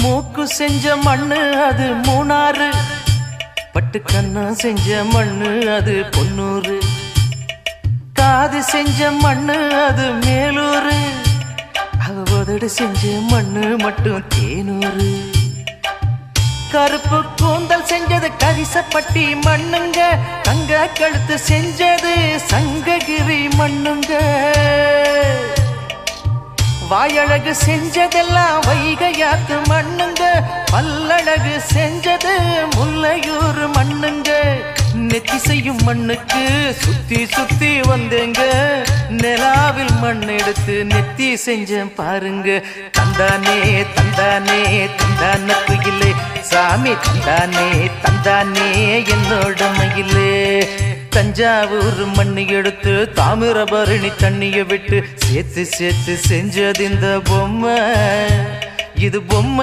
மூக்கு செஞ்ச மண்ணு அது மூணாறு, பட்டு கண்ணா செஞ்ச மண்ணு அது பொன்னூறு, காது செஞ்ச மண்ணு அது மேலூரு, அவ உதடு செஞ்ச மண்ணு மட்டும் தேனூரு. கருப்பு கூந்தல் செஞ்சது கரிசப்பட்டி மண்ணுங்க, தங்க கழுத்து செஞ்சது சங்ககிரி மண்ணுங்க, வாயழகு செஞ்சதெல்லாம் வைகையாத்து மண்ணுங்க, பல்லழகு செஞ்சது முல்லையூர் மண்ணுங்க. நெத்தி செய்யும் மண்ணுக்கு சுத்தி சுத்தி வந்தேங்க, நிலாவில் மண் எடுத்து நெத்தி செஞ்சேன் பாருங்க. தந்தானே தந்தானே தந்தான குயிலே சாமி, தந்தானே தந்தானே என்னோட மயிலே. தஞ்சாவூர் மண்ணு எடுத்து தாமிரபரணி தண்ணிய விட்டு சேர்த்து சேர்த்து செஞ்சது இந்த பொம்மை, இது பொம்மை.